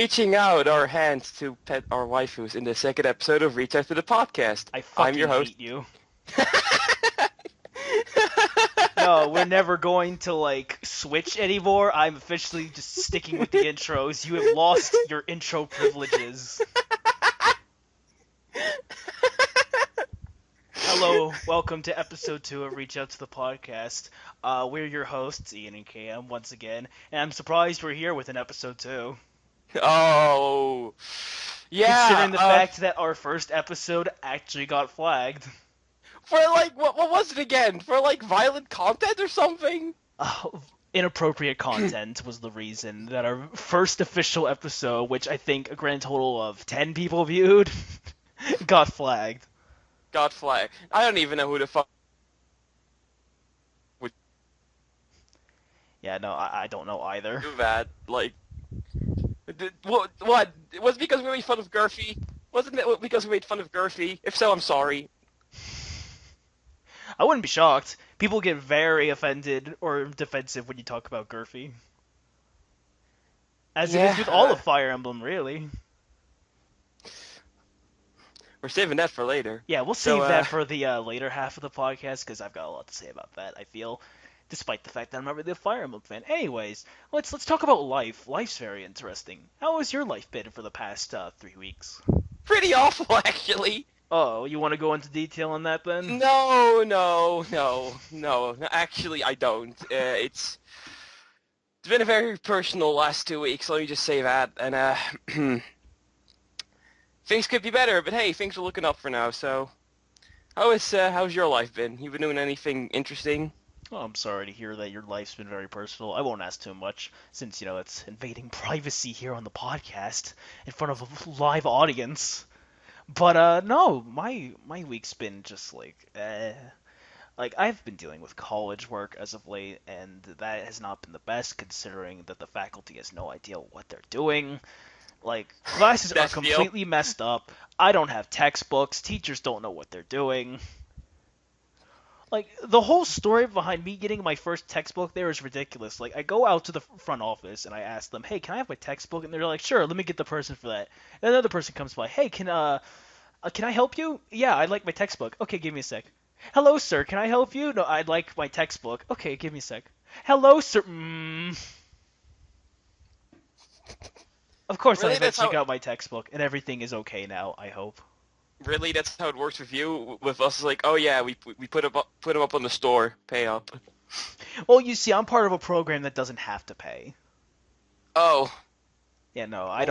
reaching out our hands to pet our waifus in the second episode of Reach Out to the Podcast. I I'm fucking your host. hate you. No, we're never going to, switch anymore. I'm officially just sticking with the intros. You have lost your intro privileges. Hello, welcome to episode 2 of Reach Out to the Podcast. We're your hosts, Ian and Cam, once again, and I'm surprised we're here with an episode 2. Oh, yeah. Considering the fact that our first episode actually got flagged. For, what was it again? For, violent content or something? Inappropriate content was the reason that our first official episode, which I think a grand total of 10 people viewed, got flagged. Got flagged. I don't even know who the fuck. Yeah, no, I don't know either. Too bad. What? Was it because we made fun of Gurphy? Wasn't it because we made fun of Gurphy? If so, I'm sorry. I wouldn't be shocked. People get very offended or defensive when you talk about Gurphy. As it is with all of Fire Emblem, really. We're saving that for later. Yeah, we'll save that for the later half of the podcast, because I've got a lot to say about that, I feel. Despite the fact that I'm not really a Fire Emblem fan. Anyways, let's talk about life. Life's very interesting. How has your life been for the past 3 weeks? Pretty awful, actually. Oh, you want to go into detail on that then? No. Actually, I don't. It's been a very personal last 2 weeks. Let me just say that. And things could be better, but hey, things are looking up for now. So, how's your life been? You been doing anything interesting? Oh, I'm sorry to hear that your life's been very personal. I won't ask too much, since, it's invading privacy here on the podcast, in front of a live audience. But, no, my week's been just, I've been dealing with college work as of late, and that has not been the best, considering that the faculty has no idea what they're doing. Classes are completely messed up. I don't have textbooks. Teachers don't know what they're doing. The whole story behind me getting my first textbook there is ridiculous. I go out to the front office and I ask them, hey, can I have my textbook? And they're like, sure, let me get the person for that. And another person comes by, hey, can I help you? Yeah, I'd like my textbook. Okay, give me a sec. Hello, sir, can I help you? No, I'd like my textbook. Okay, give me a sec. Hello, sir. Of course, really, I eventually got my textbook, and everything is okay now, I hope. Really, that's how it works with you? With us, oh yeah, we put them up on the store, pay up. Well, you see, I'm part of a program that doesn't have to pay. Oh. Yeah, no, I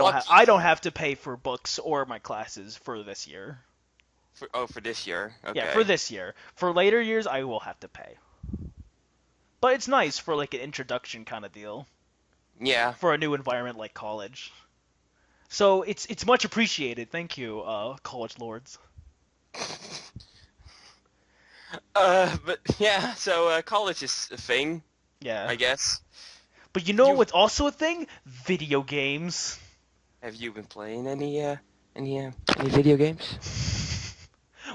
don't have to pay for books or my classes for this year. For this year. Okay. Yeah, for this year. For later years, I will have to pay. But it's nice for an introduction kind of deal. Yeah. For a new environment like college. So it's much appreciated. Thank you, college lords. But yeah, so college is a thing. Yeah. I guess. But what's also a thing? Video games. Have you been playing any video games?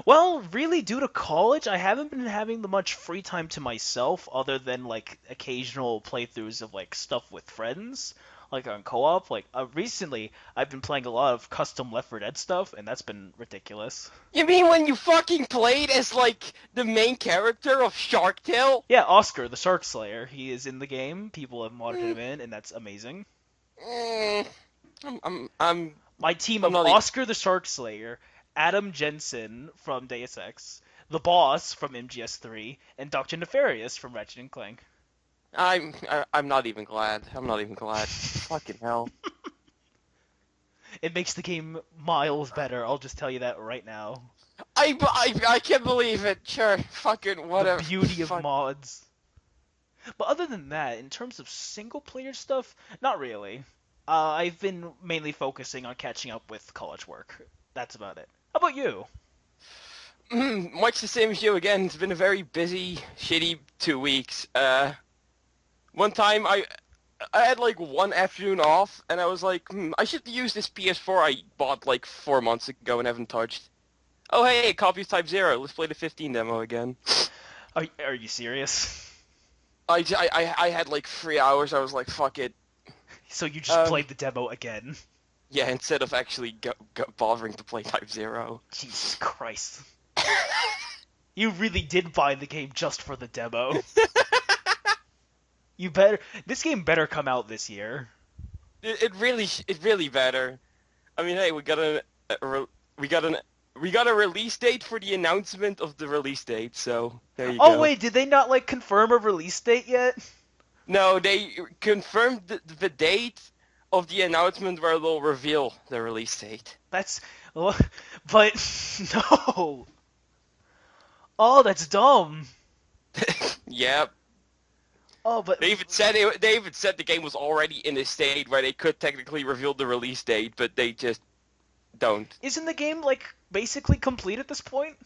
Well, really, due to college, I haven't been having much free time to myself, other than occasional playthroughs of stuff with friends. On co-op, recently, I've been playing a lot of custom Left 4 Dead stuff, and that's been ridiculous. You mean when you fucking played as, the main character of Shark Tale? Yeah, Oscar, the Shark Slayer. He is in the game. People have modded him in, and that's amazing. My team of Oscar, the Shark Slayer, Adam Jensen from Deus Ex, the Boss from MGS3, and Dr. Nefarious from Ratchet & Clank. I'm not even glad. I'm not even glad. Fucking hell. It makes the game miles better. I'll just tell you that right now. I can't believe it. Sure, fucking whatever. The beauty of mods. But other than that, in terms of single player stuff, not really. I've been mainly focusing on catching up with college work. That's about it. How about you? Much the same as you again. It's been a very busy, shitty 2 weeks. One time I had one afternoon off, and I was like, I should use this PS4 I bought 4 months ago and haven't touched. Oh hey, copy of Type 0. Let's play the 15 demo again. Are you serious? I had 3 hours. I was like, fuck it. So you just played the demo again? Yeah, instead of actually bothering to play Type Zero. Jesus Christ. You really did buy the game just for the demo. You better. This game better come out this year. It really better. I mean, hey, we got an we got a release date for the announcement of the release date. So there you Oh go. wait, did they not like confirm a release date yet? No, they confirmed the date of the announcement where they'll reveal the release date. That's. But no. Oh, that's dumb. Yep. Oh, but They even said the game was already in a state where they could technically reveal the release date, but they just don't. isn't the game like basically complete at this point?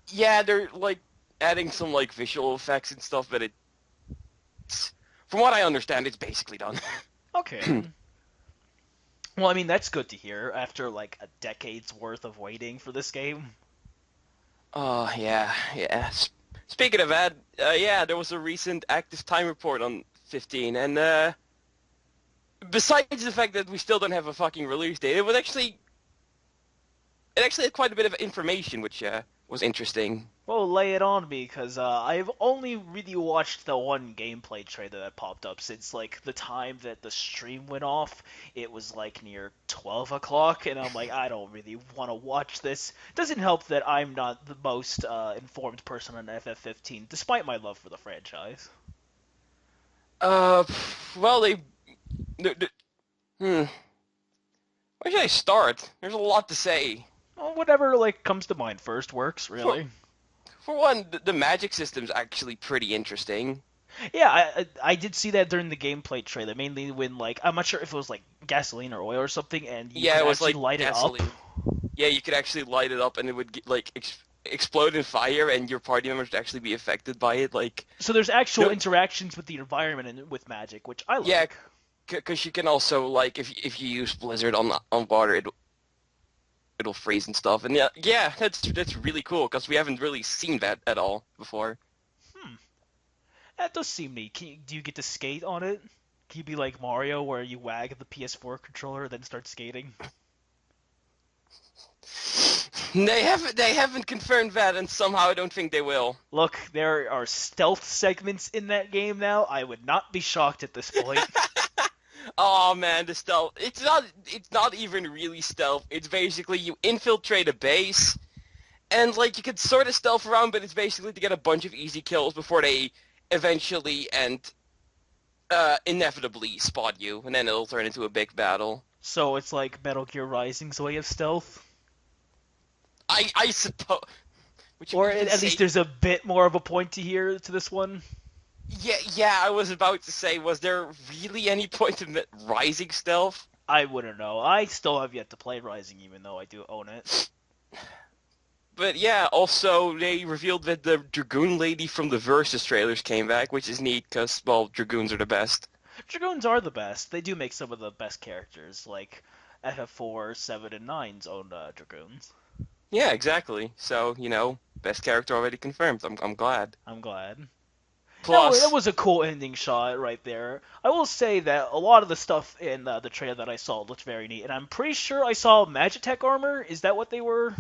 Yeah, they're like adding some like visual effects and stuff, but from what I understand, it's basically done. Okay. Well, I mean that's good to hear after like a decade's worth of waiting for this game. Oh yeah, yeah. Speaking of that, yeah, there was a recent active time report on 15, and besides the fact that we still don't have a fucking release date, it actually had quite a bit of information, which was interesting. Well, lay it on me, because I've only really watched the one gameplay trailer that popped up since, like, the time that the stream went off. It was, like, near 12 o'clock, and I'm like, I don't really want to watch this. Doesn't help that I'm not the most informed person on FF15, despite my love for the franchise. Uh, well, they hmm. Where should I start? There's a lot to say. Well, whatever, like, comes to mind first works, For really. for one, the magic system's actually pretty interesting. Yeah, I did see that during the gameplay trailer, mainly when, like, I'm not sure if it was, like, gasoline or oil or something, and you Yeah, could it was actually like light it up. gasoline. Yeah, you could actually light it up and it would like explode in fire, and your party members would actually be affected by it. Like, So there's actual no, interactions with the environment and with magic, which I yeah, like. because you can also like if you use Blizzard on water, it'll freeze and stuff. And yeah, yeah, that's really cool because we haven't really seen that at all before. Hmm, that does seem neat. Do you get to skate on it? Can you be like Mario, where you wag the PS4 controller and then start skating? They haven't confirmed that, and somehow I don't think they will. Look, there are stealth segments in that game now. I would not be shocked at this point. Oh man, the stealth. It's not even really stealth. It's basically you infiltrate a base and like you could sort of stealth around, but it's basically to get a bunch of easy kills before they eventually and inevitably spot you, and then it'll turn into a big battle. So it's like Metal Gear Rising's way of stealth, I suppose. Would you or even at say? least there's a bit more of a point to here to this one. Yeah, yeah. I was about to say, was there really any point in Rising stealth? I wouldn't know. I still have yet to play Rising, even though I do own it. But yeah, also they revealed that the Dragoon lady from the Versus trailers came back, which is neat because, well, Dragoons are the best. Dragoons are the best. They do make some of the best characters, like FF4, 7, and 9's own Dragoons. Yeah, exactly. So, best character already confirmed. I'm glad. I'm glad. That Plus, was a cool ending shot right there. I will say that a lot of the stuff in the trailer that I saw looked very neat, and I'm pretty sure I saw Magitech armor. Is that what they were?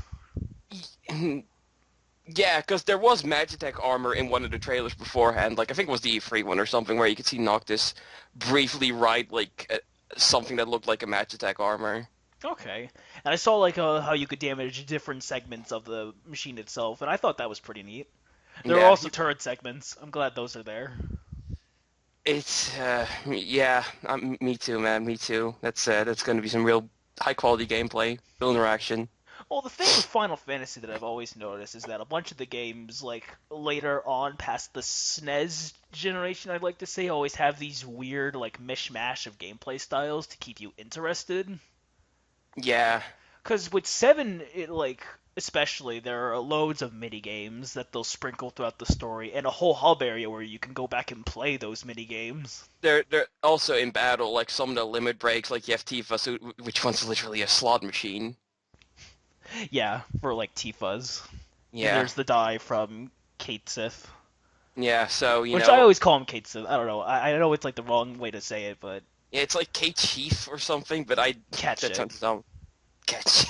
yeah, because there was Magitech armor in one of the trailers beforehand. Like, I think it was the E3 one or something, where you could see Noctis briefly ride, like, something that looked like a Magitech armor. Okay. And I saw like how you could damage different segments of the machine itself, and I thought that was pretty neat. There are Yeah, also turret segments. I'm glad those are there. yeah, me too, man, me too. That's going to be some real high-quality gameplay, real interaction. Well, the thing with Final Fantasy that I've always noticed is that a bunch of the games, like later on past the SNES generation, I'd like to say, always have these weird, like mishmash of gameplay styles to keep you interested. Yeah, Because with 7, it like especially there are loads of mini games that they'll sprinkle throughout the story, and a whole hub area where you can go back and play those mini games. they're also in battle, like some of the limit breaks, like you have Tifa, which one's literally a slot machine. Yeah, for like Tifa's. And Yeah, there's the die from Kate yeah. So which I always call him Kate Sith. I don't know. I know it's like the wrong way to say it, but Yeah, it's like K Chief or something, but I Catch that it. sounds dumb. Catch.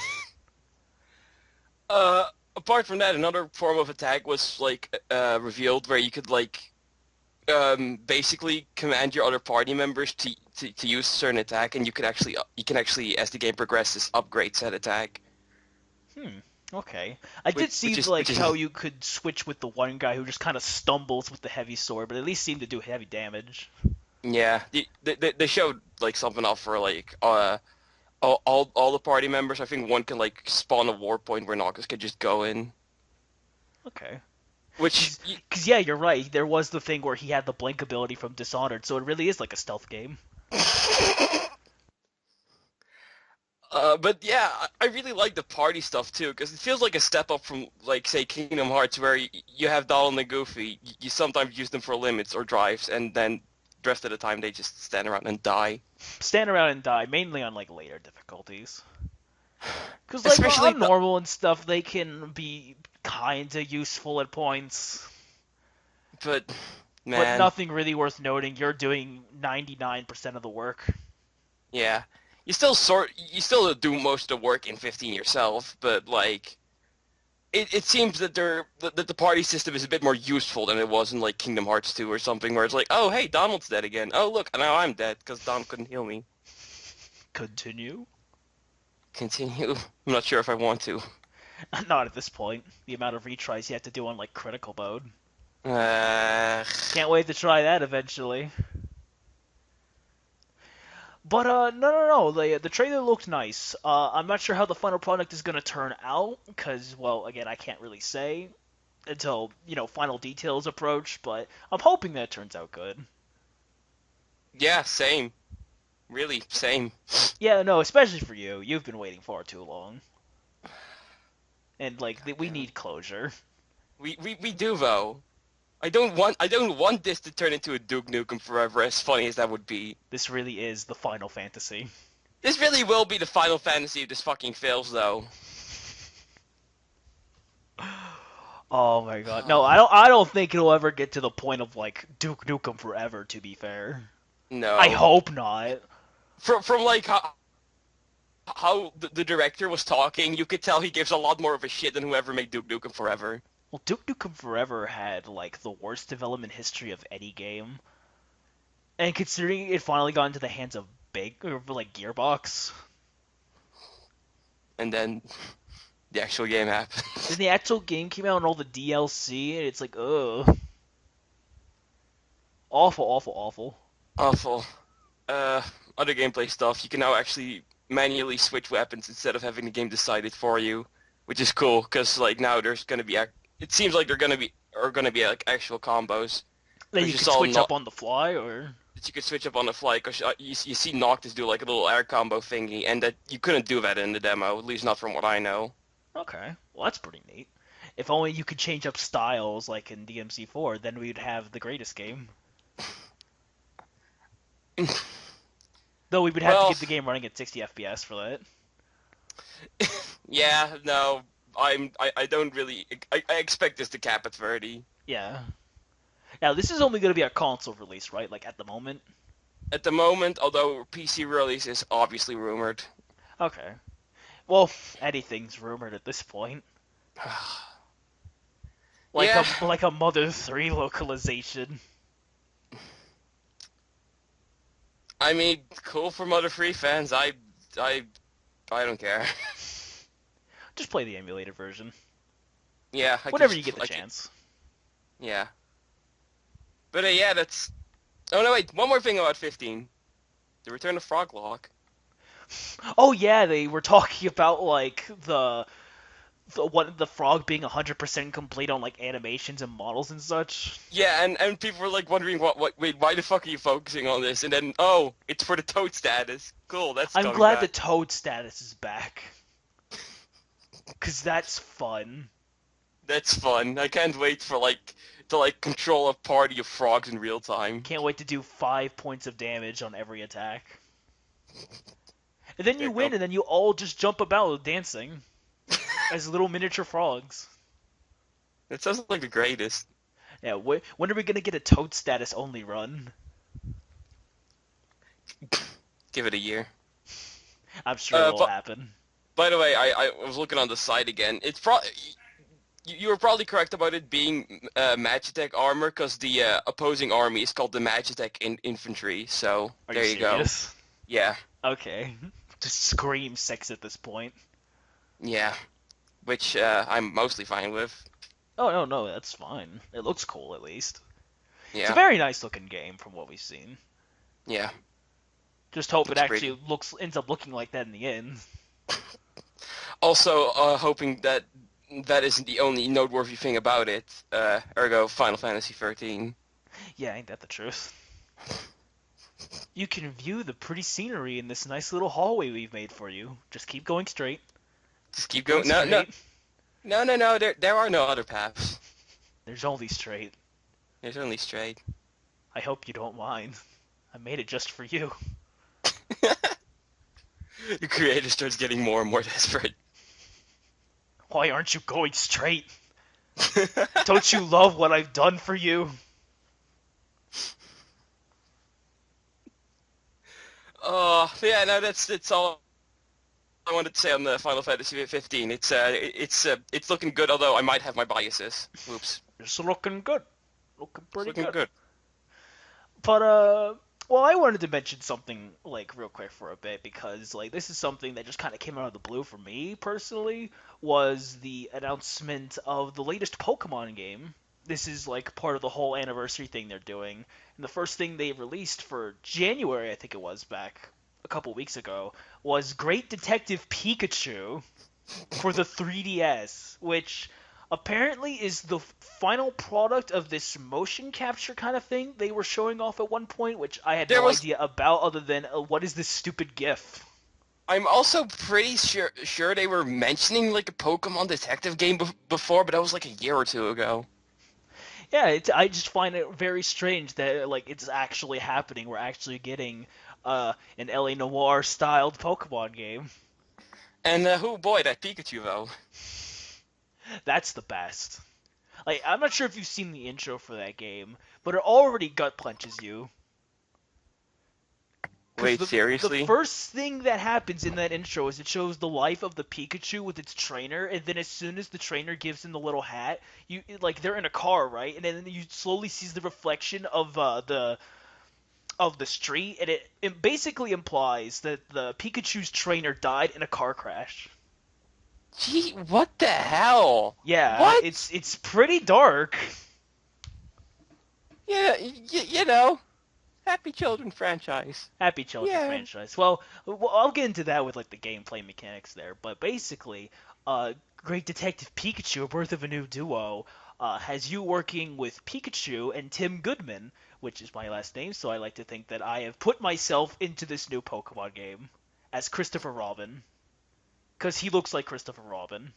Apart from that, another form of attack was like revealed where you could like basically command your other party members to use a certain attack, and you can actually as the game progresses upgrade said attack, Hmm. Okay. I did see which like is how you could switch with the one guy who just kind of stumbles with the heavy sword, but at least seemed to do heavy damage. yeah. They showed like something off for like all the party members. I think one can like spawn a war point where Noctis could just go in, Okay. which Cause yeah, you're right. There was the thing where he had the blink ability from Dishonored, so it really is like a stealth game. But yeah, I really like the party stuff too, because it feels like a step up from, like, say, Kingdom Hearts, where you have Donald and Goofy. You sometimes use them for limits or drives, and then the rest of the time they just stand around and die. Stand around and die, mainly on like later difficulties. Cause like Especially on the, normal and stuff, they can be kinda useful at points, but but man, nothing really worth noting. You're doing 99% of the work. yeah, you still do most of the work in 15 yourself, but like. It seems that that the party system is a bit more useful than it was in like Kingdom Hearts 2 or something, where it's like, oh hey, Donald's dead again. Oh look, now I'm dead because Donald couldn't heal me. Continue? Continue. I'm not sure if I want to. Not at this point. The amount of retries you have to do on like critical mode. Uh, Can't wait to try that eventually. But no. The trailer looked nice. I'm not sure how the final product is gonna turn out, because well, again, I can't really say until final details approach. But I'm hoping that it turns out good. yeah, same. Really, same. Yeah, no, especially for you. You've been waiting far too long, and like we Yeah. need closure. We do though. I don't want this to turn into a Duke Nukem Forever, as funny as that would be. This really is the Final Fantasy. This really will be the Final Fantasy if this fucking fails though. Oh my god. No, I don't think it'll ever get to the point of like Duke Nukem Forever, to be fair. I No. hope not. From like how the director was talking, you could tell he gives a lot more of a shit than whoever made Duke Nukem Forever. Well, Duke Nukem Forever had like the worst development history of any game. And considering it finally got into the hands of big or like Gearbox, And then the actual game then happened. the actual game came out and all the DLC and it's like ugh. Awful, awful, awful. Awful. Uh, Other gameplay stuff, you can now actually manually switch weapons instead of having the game decide it for you, which is cool because like now there's gonna be it seems like they're gonna be like actual combos Then because you you could saw switch up not on the fly or that you could switch up on the fly because you see Noctis do like a little air combo thingy and that you couldn't do that in the demo, at least not from what I know. okay. Well, that's pretty neat. If only you could change up styles like in DMC4, then we'd have the greatest game. Though we would have to Well, keep the game running at 60 FPS for that. yeah, no, I don't really I expect this to cap at 30. Yeah. Now this is only going to be a console release, right? Like at the moment. At the moment, although PC release is obviously rumored. Okay. Well, anything's rumored at this point. Yeah, Like a Mother 3 localization. I mean, cool for Mother Free fans. I, I don't care. Just play the emulated version Yeah, I can whenever you just, get the I can, chance. yeah. But yeah, that's. Oh no, wait. One more thing about 15. The Return of Froglock. Oh yeah, they were talking about like the frog being 100% complete on like animations and models and such. Yeah, and people were like wondering wait, why the fuck are you focusing on this? And then, oh, it's for the Toad status. Cool, that's I'm coming glad the back. Toad status is back. Cause that's fun. That's fun. I can't wait for like to like control a party of frogs in real time. Can't wait to do 5 points of damage on every attack. And then you There win, go. and then you all just jump about dancing as little miniature frogs. It sounds like the greatest. Yeah, when are we gonna get a Toad status only run? give it a year. I'm sure it will But happen. by the way, I was looking on the site again. It's you were probably correct about it being Magitech armor because the opposing army is called the Magitech infantry. So Are you there you go. serious? Yeah, Okay. Just scream sex at this point. yeah. Which I'm mostly fine with. Oh, no, no, that's fine. It looks cool, at least. It's a Yeah, very nice looking game from what we've seen. yeah. Just hope it Looks pretty. actually ends up looking like that in the end. Also, hoping that that isn't the only noteworthy thing about it. Ergo, Final Fantasy 13. Yeah, ain't that the truth? You can view the pretty scenery in this nice little hallway we've made for you. Just keep going straight. Just Keep keep going going. No, no, straight. no, no, no. There are no other paths. There's only straight. There's only straight. I hope you don't mind. I made it just for you. The creator starts getting more and more desperate. Why aren't you going straight? Don't you love what I've done for you? Oh, yeah, no, that's all I wanted to say on the Final Fantasy 15. It's looking good, although I might have my biases. Whoops. It's looking good. Looking It's pretty looking good. good. But well, I wanted to mention something like real quick for a bit because like this is something that just kind of came out of the blue for me personally was the announcement of the latest Pokemon game. This is like part of the whole anniversary thing they're doing. And the first thing they released for January, I think it was back a couple weeks ago, was Great Detective Pikachu for the 3DS, which apparently is the final product of this motion capture kind of thing they were showing off at one point, which I had There no was. idea about other than what is this stupid GIF? I'm also pretty sure they were mentioning like a Pokemon detective game before, but that was like a year or two ago. Yeah, I just find it very strange that like it's actually happening. We're actually getting an LA Noir styled Pokemon game. And oh boy, that Pikachu though. That's the best. Like I'm not sure if you've seen the intro for that game, but it already gut punches you. Because Wait, the seriously? first thing that happens in that intro is it shows the life of the Pikachu with its trainer, and then as soon as the trainer gives him the little hat, like they're in a car, right? And then you slowly see the reflection of the street, and it basically implies that the Pikachu's trainer died in a car crash. Gee, what the hell? Yeah, What? it's pretty dark. Yeah, you know, Happy Children franchise. Happy Children Yeah. franchise. Well, I'll get into that with like the gameplay mechanics there, but basically, Great Detective Pikachu, A Birth of a New Duo, has you working with Pikachu and Tim Goodman, which is my last name, so I like to think that I have put myself into this new Pokemon game as Christopher Robin, because he looks like Christopher Robin.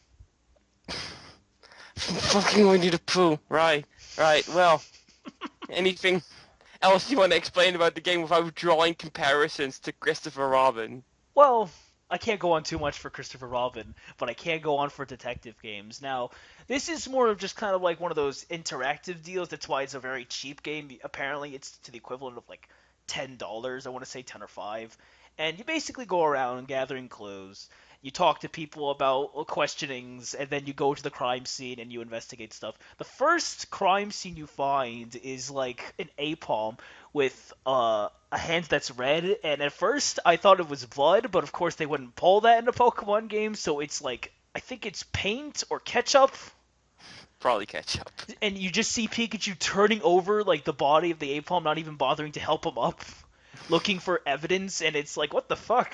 Fucking Winnie the Pooh. Right, right. Well, anything else you want to explain about the game without drawing comparisons to Christopher Robin? Well, I can't go on too much for Christopher Robin, but I can go on for detective games. Now, this is more of just kind of like one of those interactive deals. That's why it's a very cheap game. Apparently, it's to the equivalent of like $10. I want to say 10 or 5. And you basically go around gathering clues. You talk to people about questionings, and then you go to the crime scene and you investigate stuff. The first crime scene you find is like an apalm with a hand that's red, and at first I thought it was blood, but of course they wouldn't pull that in a Pokemon game, so it's like I think it's paint or ketchup, Probably catch up. and you just see Pikachu turning over like the body of the Apalm, not even bothering to help him up, looking for evidence, and it's like what the fuck.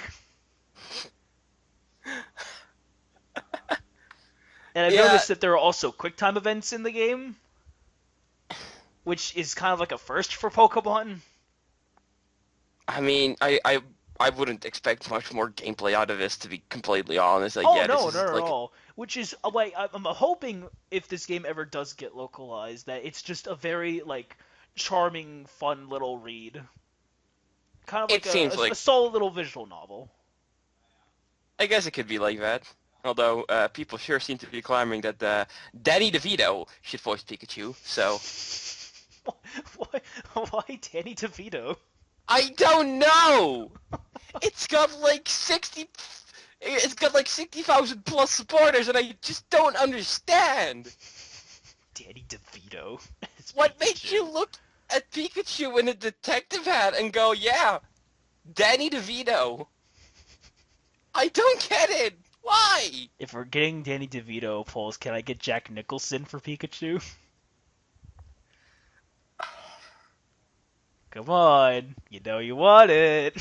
And I've Yeah, noticed that there are also QuickTime events in the game, which is kind of like a first for Pokemon. I mean, I wouldn't expect much more gameplay out of this, to be completely honest. Like, Oh yeah, this no, is not at like, all. Which is like I'm hoping if this game ever does get localized that it's just a very like charming, fun little read, kind of it like seems a like, solid little visual novel. I guess it could be like that. Although, people sure seem to be clamoring that Danny DeVito should voice Pikachu, so, why, why Danny DeVito? I don't know. It's got like 60. It's got like 60,000 plus supporters, and I just don't understand. Danny DeVito as What makes you Pikachu. look at Pikachu in a detective hat and go, yeah, Danny DeVito? I don't get it. Why? If we're getting Danny DeVito polls, can I get Jack Nicholson for Pikachu? Come on, you know you want it.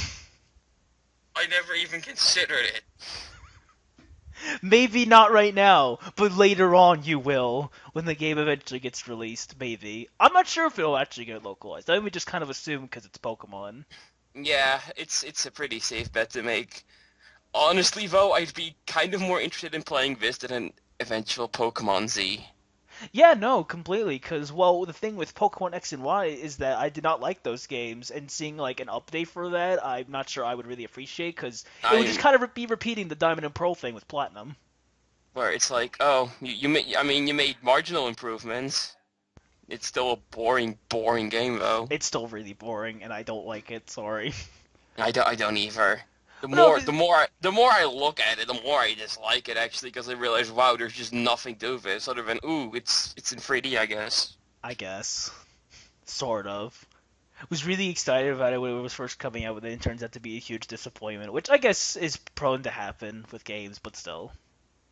I never even considered it. Maybe not right now, but later on you will, when the game eventually gets released, maybe. I'm not sure if it'll actually get localized. I would just kind of assume because it's Pokemon. Yeah, it's a pretty safe bet to make. Honestly, though, I'd be kind of more interested in playing this than an eventual Pokemon Z. Yeah, no, completely, because, well, the thing with Pokemon X and Y is that I did not like those games, and seeing, like, an update for that, I'm not sure I would really appreciate, because it would just I'm kind of be repeating the Diamond and Pearl thing with Platinum. where it's like, oh, I mean, you made marginal improvements. It's still a boring, boring game though. It's still really boring, and I don't like it, sorry. I don't either. No, The more I look at it, the more I dislike it actually, because I realize, wow, there's just nothing to this other than, ooh, it's in 3D, I guess. I guess. Sort of. Was really excited about it when it was first coming out, but then it turns out to be a huge disappointment, which I guess is prone to happen with games, but still.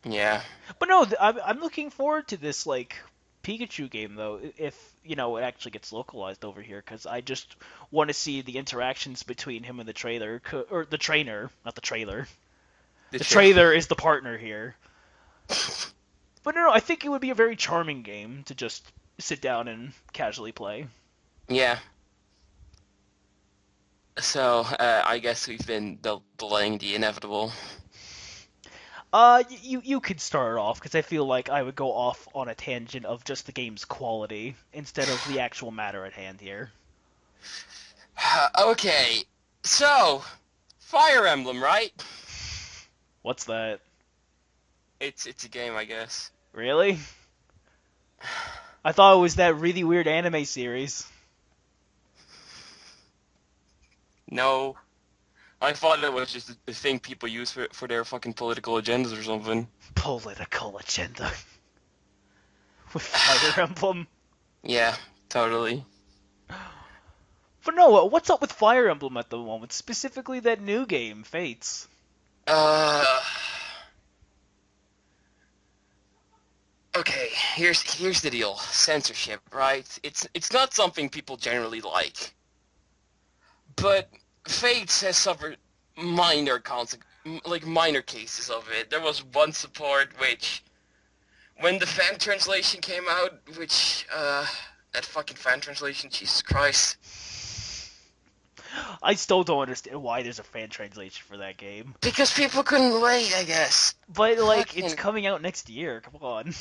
Yeah. But no, I'm looking forward to this like Pikachu game though, if it actually gets localized over here, because I just want to see the interactions between him and the trailer, or the trainer, not the trailer. The The tra- trailer is the partner here. But no, I think it would be a very charming game to just sit down and casually play. Yeah. So, I guess we've been delaying the inevitable. You could start off because I feel like I would go off on a tangent of just the game's quality instead of the actual matter at hand here. Okay, so, Fire Emblem, right? What's that? It's a game, I guess. Really? I thought it was that really weird anime series. No, I thought it was just the thing people use for their fucking political agendas or something. Political agenda with Fire Emblem. Yeah, totally. But no, what's up with Fire Emblem at the moment? Specifically that new game, Fates. Uh, okay, here's the deal. Censorship, right? It's not something people generally like. But Fates has suffered minor cases of it. There was one support which, when the fan translation came out, that fucking fan translation, Jesus Christ. I still don't understand why there's a fan translation for that game. Because people couldn't wait, I guess. But, like, it's Fucking, coming out next year, come on.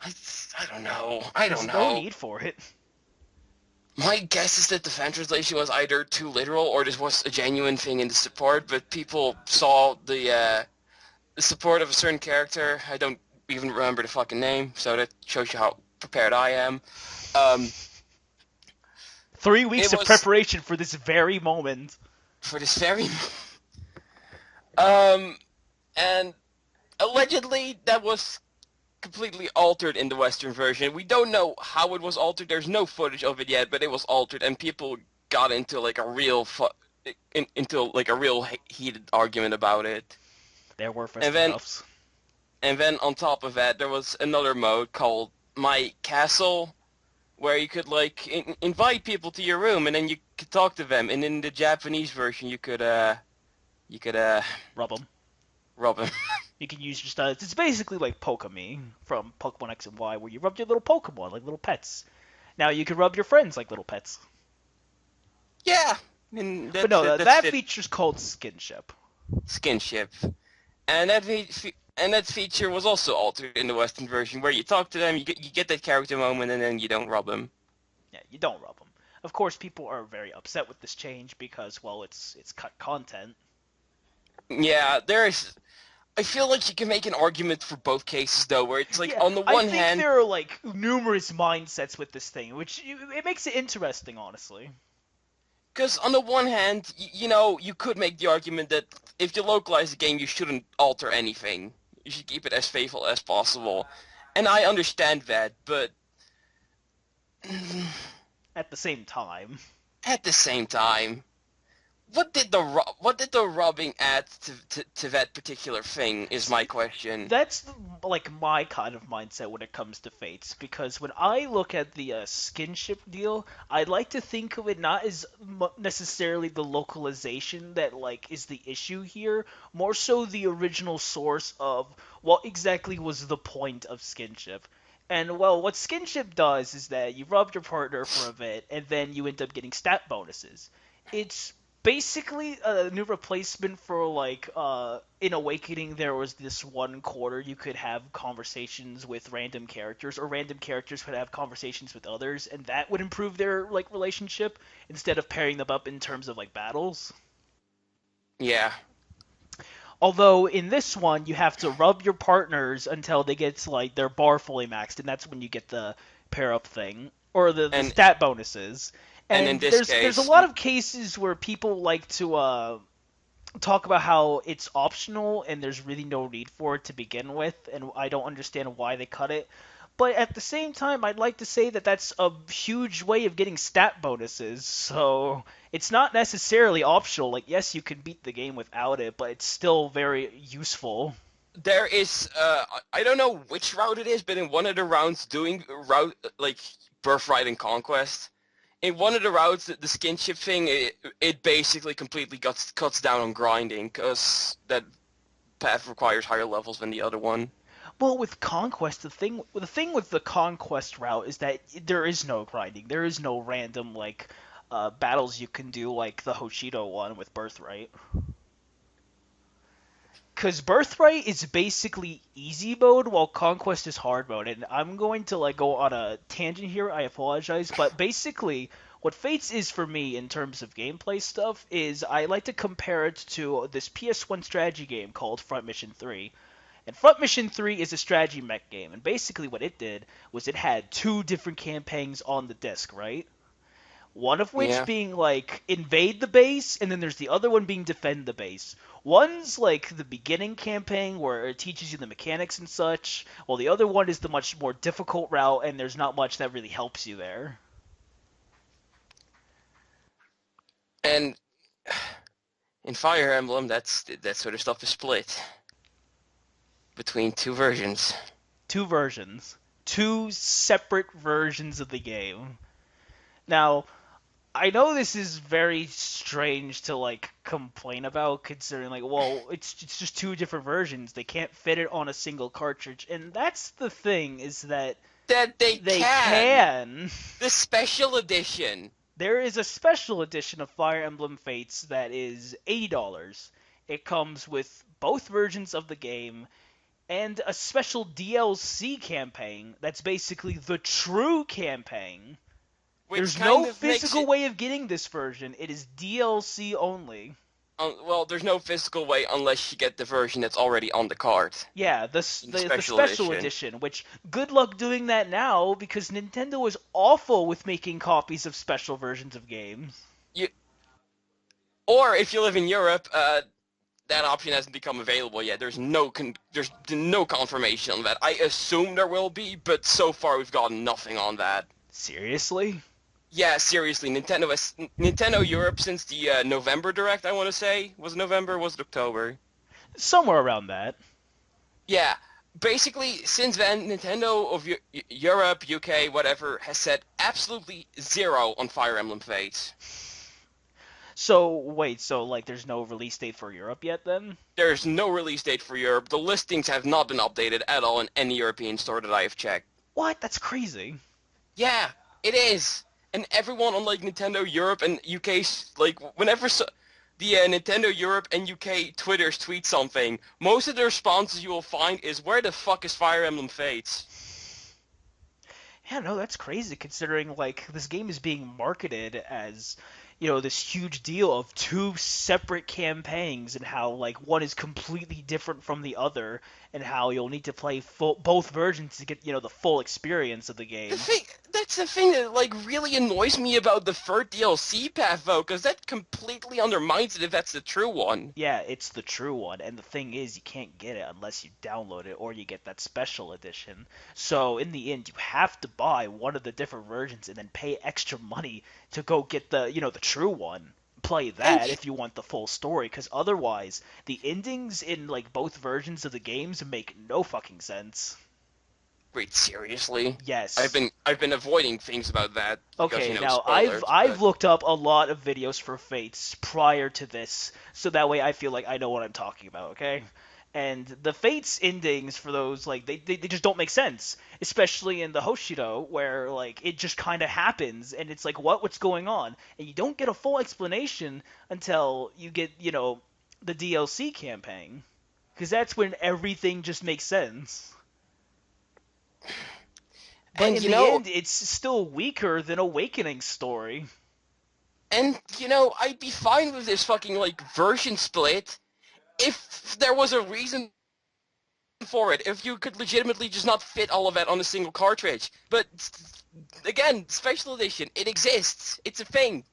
I, I don't know. I don't There's no know. need for it. My guess is that the fan translation was either too literal or this was a genuine thing in the support, but people saw the support of a certain character. I don't even remember the fucking name, so that shows you how prepared I am. Um, 3 weeks it of was preparation for this very moment. for this very, um, and allegedly that was completely altered in the Western version. We don't know how it was altered. There's no footage of it yet, but it was altered, and people got into like a real heated argument about it. There were And then fisticuffs. and then on top of that, there was another mode called My Castle, where you could like invite people to your room, and then you could talk to them. And in the Japanese version, you could Rub them. rob them. You can use just it's basically like Pokemon from Pokemon X and Y, where you rub your little Pokemon like little pets. Now you can rub your friends like little pets. Yeah, and But no, that's that it. feature's called Skinship. Skinship, and that feature was also altered in the Western version, where you talk to them, you get that character moment, and then you don't rob them. Yeah, you don't rub them. Of course, people are very upset with this change because, well, it's cut content. Yeah, there's. I feel like you can make an argument for both cases though, where it's like Yeah, on the I one think hand, there are like numerous mindsets with this thing, which it makes it interesting, honestly. Because on the one hand, you know, you could make the argument that if you localize the game, you shouldn't alter anything. You should keep it as faithful as possible. And I understand that, but At the same time. at the same time, what did the rubbing add to that particular thing is my See, question. that's like my kind of mindset when it comes to Fates, because when I look at the skinship deal, I like to think of it not as necessarily the localization that like is the issue here, more so the original source of what exactly was the point of skinship. And well, what skinship does is that you rub your partner for a bit, and then you end up getting stat bonuses. It's basically a new replacement for like in Awakening there was this one quarter you could have conversations with random characters, or random characters could have conversations with others, and that would improve their like relationship instead of pairing them up in terms of like battles. Yeah, Although in this one you have to rub your partners until they get to, like their bar fully maxed, and that's when you get the pair up thing or the and stat bonuses. and in And this there's a case, lot of cases where people like to talk about how it's optional and there's really no need for it to begin with, and I don't understand why they cut it. But at the same time, I'd like to say that that's a huge way of getting stat bonuses. So it's not necessarily optional. Like, yes, you can beat the game without it, but it's still very useful. there is I don't know which route it is, but in one of the rounds doing route like birthright and conquest, in one of the routes, the skinship thing, it basically completely cuts down on grinding because that path requires higher levels than the other one. Well, with conquest, the thing with the conquest route is that there is no grinding. There is no random like battles you can do like the Hoshido one with birthright. Because Birthright is basically easy mode while Conquest is hard mode, and I'm going to like go on a tangent here. I apologize, but basically, what Fates is for me in terms of gameplay stuff is I like to compare it to this PS1 strategy game called Front Mission 3. And Front Mission 3 is a strategy mech game, and basically what it did was it had two different campaigns on the disc, right? One of which Yeah, being like invade the base, and then there's the other one being defend the base. One's like the beginning campaign where it teaches you the mechanics and such, while the other one is the much more difficult route, and there's not much that really helps you there. and in Fire Emblem, that sort of stuff is split between two versions. Two versions. Two separate versions of the game. Now, I know this is very strange to like complain about, considering like, well, it's just two different versions. They can't fit it on a single cartridge, and that's the thing is that That they they can. can. The special edition. There is a special edition of Fire Emblem Fates that is $80. It comes with both versions of the game and a special DLC campaign that's basically the true campaign. Which There's no kind of makes physical it. way of getting this version. It is DLC only. Well, there's no physical way unless you get the version that's already on the card. Yeah, The the special special edition. edition, which good luck doing that now because Nintendo is awful with making copies of special versions of games. You, or if you live in Europe, that option hasn't become available yet. There's no confirmation on that. I assume there will be, but so far we've gotten nothing on that. Seriously? Yeah, seriously, Nintendo Europe since the November Direct, I want to say, was it November or was it October? Somewhere around that. Yeah, basically since then, Nintendo of Europe, UK, whatever, has said absolutely zero on Fire Emblem Fates. So, wait, so like there's no release date for Europe yet then? There's no release date for Europe. The listings have not been updated at all in any European store that I have checked. What? That's crazy. Yeah, it is. And everyone on like Nintendo Europe and UK, like whenever the Nintendo Europe and UK Twitters tweet something, most of the responses you will find is, "Where the fuck is Fire Emblem Fates?" Yeah, no, that's crazy considering like this game is being marketed as, this huge deal of two separate campaigns and how like one is completely different from the other. and how you'll need to play both versions to get the full experience of the The game. thing that's the thing that like really annoys me about the third DLC path though, because that completely undermines it if that's the true one. Yeah, it's the true one, and the thing is, you can't get it unless you download it or you get that special edition. So in the end, you have to buy one of the different versions and then pay extra money to go get the true one. Play And that if you want the full story, because otherwise, the endings in like both versions of the games make no fucking sense. wait, seriously? I've Yes. been I've been avoiding things about that because Okay, now I've spoilers, I've but looked up a lot of videos for Fates prior to this, so that way I feel like I know what I'm talking about, okay? And the Fates endings for those like they just don't make sense, especially in the Hoshido where like it just kind of happens and it's like what's going on, and you don't get a full explanation until you get, the DLC campaign, because that's when everything just makes sense. But and in the end, it's still weaker than Awakening's story. I'd be fine with this fucking like version split if there was a reason for it, if you could legitimately just not fit all of that on a single cartridge. But again, special edition, it exists. It's a thing,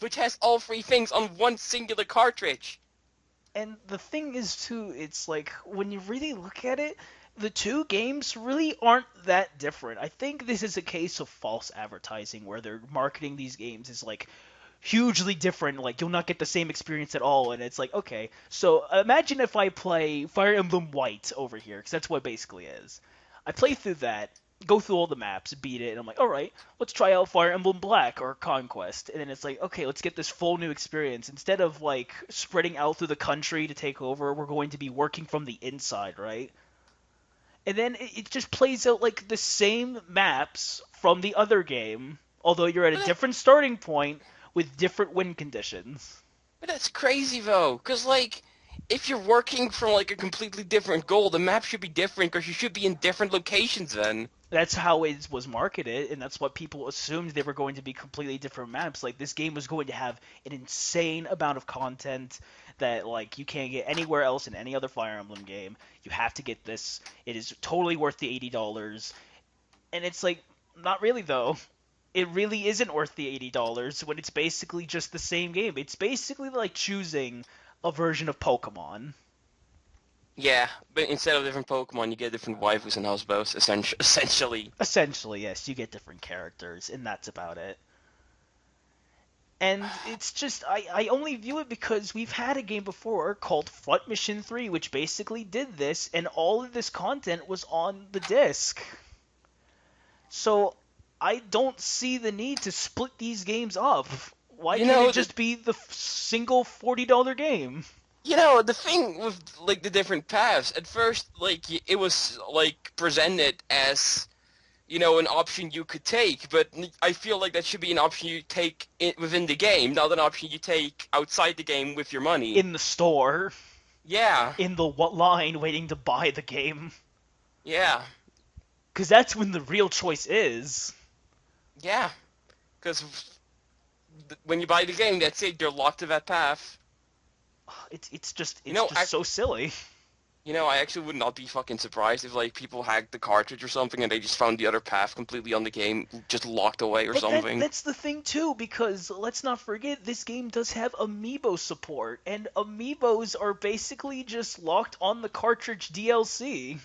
which has all three things on one singular cartridge. And the thing is, too, it's like, when you really look at it, the two games really aren't that different. I think this is a case of false advertising, where they're marketing these games as, like, hugely different, like, you'll not get the same experience at all, and it's like, okay, so imagine if I play Fire Emblem White over here, because that's what it basically is. I play through that, go through all the maps, beat it, and I'm like, alright, let's try out Fire Emblem Black or Conquest. And then it's like, okay, let's get this full new experience. Instead of like spreading out through the country to take over, we're going to be working from the inside, right? And then it just plays out like the same maps from the other game, although you're at a But, that, different starting point with different win conditions. but that's crazy though, because like, if you're working from like a completely different goal, the map should be different because you should be in different locations then. That's how it was marketed, and that's what people assumed they were going to be completely different maps. Like, this game was going to have an insane amount of content that like you can't get anywhere else in any other Fire Emblem game. You have to get this. It is totally worth the $80. And it's like, not really though. It really isn't worth the $80 when it's basically just the same game. It's basically like choosing a version of Pokemon. Yeah, but instead of different Pokemon, you get different waifus and husbands, essentially. Essentially, yes, you get different characters, and that's about it. And it's just, I only view it because we've had a game before called Front Mission 3, which basically did this, and all of this content was on the disc. So I don't see the need to split these games up. Why You can't know, it the, just be the single $40 game? the thing with like the different paths, at first, like it was like presented as an option you could take, but I feel like that should be an option you take within the game, not an option you take outside the game with your money. In the store, Yeah, in the line waiting to buy the game. yeah, Because that's when the real choice is. yeah. Because when you buy the game, that's it. You're locked to that path. It's just so silly. I actually would not be fucking surprised if like people hacked the cartridge or something and they just found the other path completely on the game, just locked away or But something. that's the thing too, because let's not forget this game does have amiibo support, and amiibos are basically just locked on the cartridge DLC.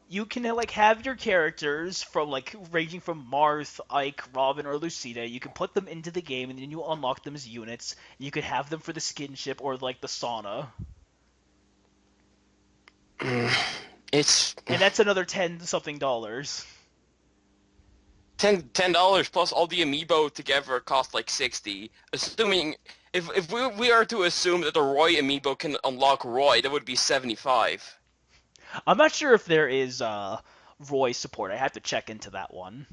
You can like have your characters from like ranging from Marth, Ike, Robin, or Lucina. You can put them into the game, and then you unlock them as units. You could have them for the skinship or like the sauna, It's and that's another 10 something dollars. $10 plus all the amiibo together cost like 60. Assuming if we are to assume that the Roy amiibo can unlock Roy, that would be 75. I'm not sure if there is Roy support. I have to check into that one.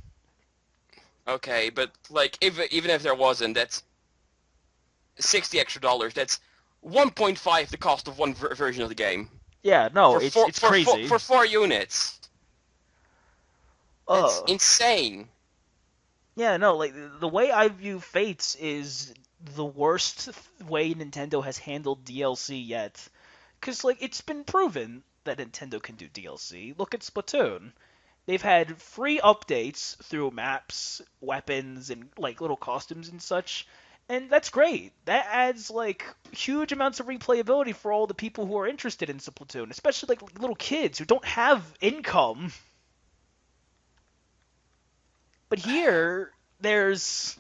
Okay, but like even if there wasn't, that's 60 extra dollars. That's 1.5 the cost of one version of the game Yeah, no, for it's crazy. for 4 units. That's Uh, insane. yeah, no, like the way I view Fates is the worst way Nintendo has handled DLC yet. Because, like, it's been proven that Nintendo can do DLC. Look at Splatoon. They've had free updates through maps, weapons, and, like, little costumes and such. And that's great. That adds, like, huge amounts of replayability for all the people who are interested in Splatoon, especially, like, little kids who don't have income. But here, there's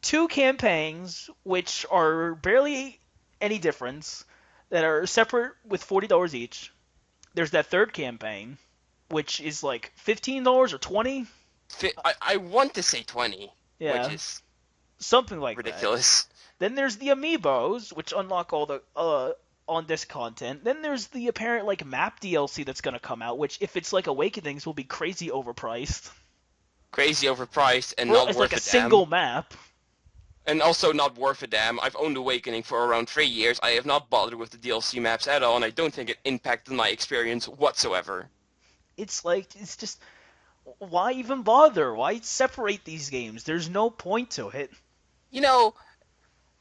two campaigns which are barely any difference that are separate with $40 each. There's that third campaign, which is like $15 or 20. I want to say 20, which Yeah, is something like that. ridiculous. Then there's the amiibos, which unlock all the on this content. Then there's the apparent like map DLC that's gonna come out, which if it's like Awakenings will be crazy overpriced Crazy overpriced and for not it's like worth a a damn. single map. And also not worth a damn. I've owned Awakening for around 3 years. I have not bothered with the DLC maps at all, and I don't think it impacted my experience whatsoever. It's like it's just why even bother? Why separate these games? There's no point to it. You know,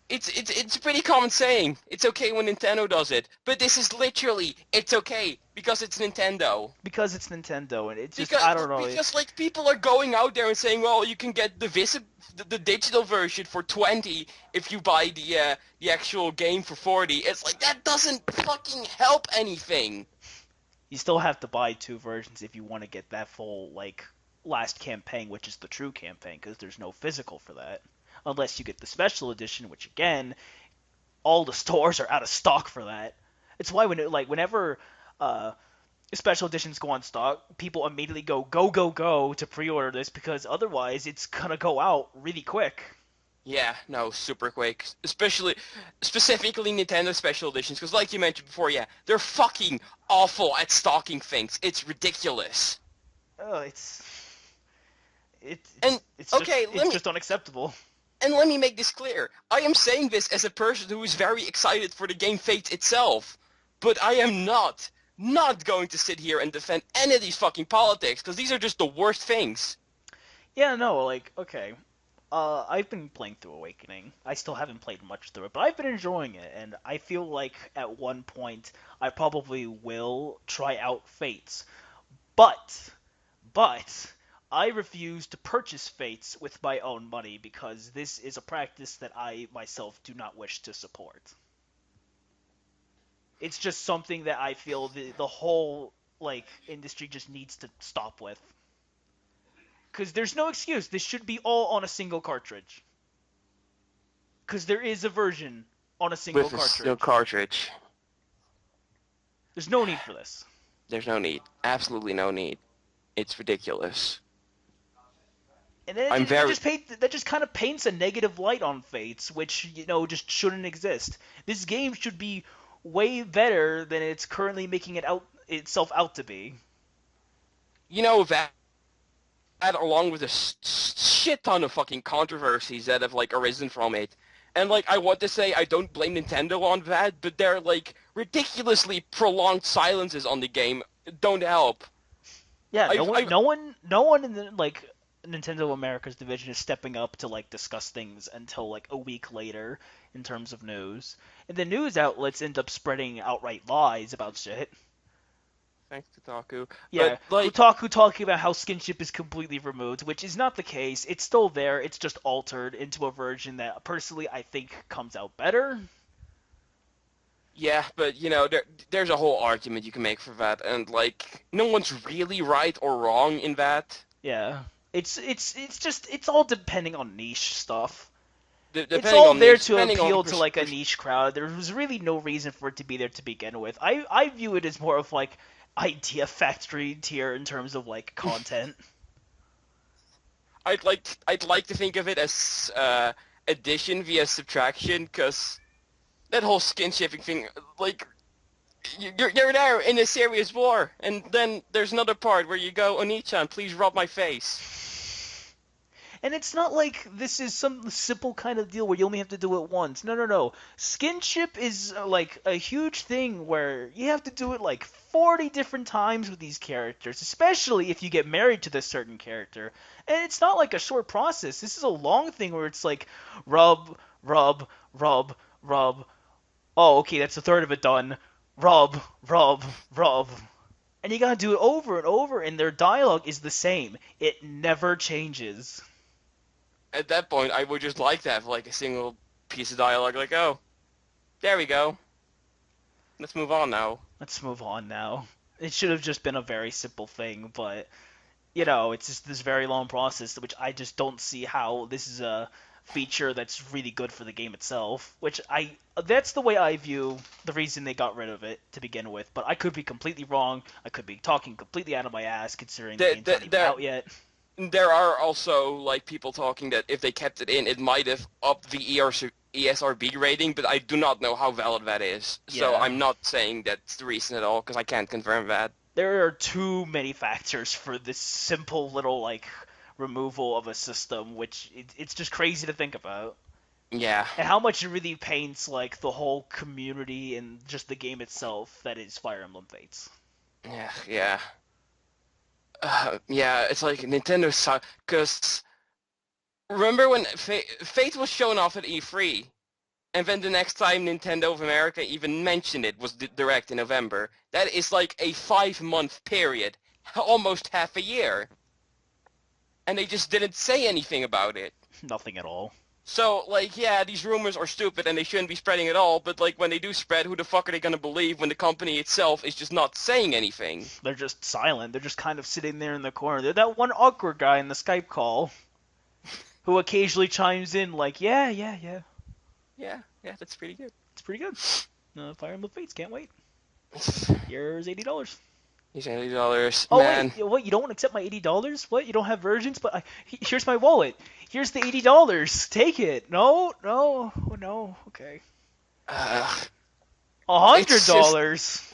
it's a pretty common saying. It's okay when Nintendo does it, but this is literally it's okay because it's Nintendo. Because it's Nintendo, and it's just Because I don't know. because like people are going out there and saying, well, you can get the digital version for 20 if you buy the actual game for 40. It's like that doesn't fucking help anything. You still have to buy two versions if you want to get that full like last campaign, which is the true campaign, because there's no physical for that. Unless you get the special edition, which again, all the stores are out of stock for that. It's why whenever special editions go on stock, people immediately go to pre-order this because otherwise it's gonna go out really quick. Yeah, no, super quick. Specifically Nintendo Special Editions, because like you mentioned before, yeah, they're fucking awful at stocking things. It's ridiculous. Oh, it's it, And, it's just okay, it's just unacceptable. and let me make this clear. I am saying this as a person who is very excited for the game Fate itself, but I am not going to sit here and defend any of these fucking politics, because these are just the worst things. Yeah, no, like okay. I've been playing through Awakening. I still haven't played much through it, but I've been enjoying it, and I feel like at one point I probably will try out Fates. But I refuse to purchase Fates with my own money because this is a practice that I myself do not wish to support. It's just something that I feel the whole like industry just needs to stop with. Because there's no excuse. This should be all on a single cartridge. Because there is a version on a single With a cartridge. cartridge. There's no need for this. There's no need. Absolutely no need. It's ridiculous. And then I'm very... that just kind of paints a negative light on Fates, which, you know, just shouldn't exist. This game should be way better than it's currently making itself out to be. You know, that along with a shit ton of fucking controversies that have, like, arisen from it. And, like, I want to say I don't blame Nintendo on that, but their, like, ridiculously prolonged silences on the game don't help. Yeah, no one in the, like, Nintendo America's division is stepping up to, like, discuss things until, like, a week later in terms of news. And the news outlets end up spreading outright lies about shit. Thanks, Kotaku. Yeah, but, like, Kotaku talking about how skinship is completely removed, which is not the case. It's still there. It's just altered into a version that, personally, I think comes out better. Yeah, but, you know, there's a whole argument you can make for that, and, like, no one's really right or wrong in that. Yeah, it's all depending on niche stuff. It's Depending all on there niche, to depending on appeal to like a niche crowd. There was really no reason for it to be there to begin with. I view it as more of like idea factory tier in terms of like content. I'd like to think of it as addition via subtraction, because that whole skin shifting thing, like, you're there in a serious war, and then there's another part where you go, Oni-chan, please rub my face. And it's not like this is some simple kind of deal where you only have to do it once. No. Skinship is like a huge thing where you have to do it like 40 different times with these characters, especially if you get married to this certain character. And it's not like a short process. This is a long thing where it's like rub. Oh, okay, that's a third of it done. rub, rub, rub. And you gotta do it over and over, and their dialogue is the same. It never changes. At that point, I would just like to have like a single piece of dialogue, like, oh, there we go. Let's move on now. Let's move on now. It should have just been a very simple thing, but you know, it's just this very long process, which I just don't see how this is a feature that's really good for the game itself. That's the way I view the reason they got rid of it to begin with. But I could be completely wrong. I could be talking completely out of my ass, considering the There, game's there, not even there, out yet. there are also like people talking that if they kept it in, it might have upped the ESRB rating, but I do not know how valid that is. So Yeah. I'm not saying that's the reason at all because I can't confirm that. There are too many factors for this simple little like removal of a system, which it's just crazy to think about. Yeah, And how much it really paints like the whole community and just the game itself that is Fire Emblem Fates. yeah. Yeah, it's like Nintendo because remember when Fate was shown off at E3, and then the next time Nintendo of America even mentioned it was Direct in November. That is like a 5-month period, almost half a year, and they just didn't say anything about it. Nothing at all. So, like, yeah, these rumors are stupid and they shouldn't be spreading at all, but, like, when they do spread, who the fuck are they gonna believe when the company itself is just not saying anything? They're just silent. They're just kind of sitting there in the corner. They're that one awkward guy in the Skype call who occasionally chimes in like, yeah, yeah, yeah. Yeah, that's pretty good. It's pretty good. Fire Emblem Fates, can't wait. Here's $80. He's $80, Oh man. wait, what? You don't accept my $80? What? You don't have versions? But here's my wallet. Here's the $80. Take it. No, no, oh, no. Okay. Ugh. $100.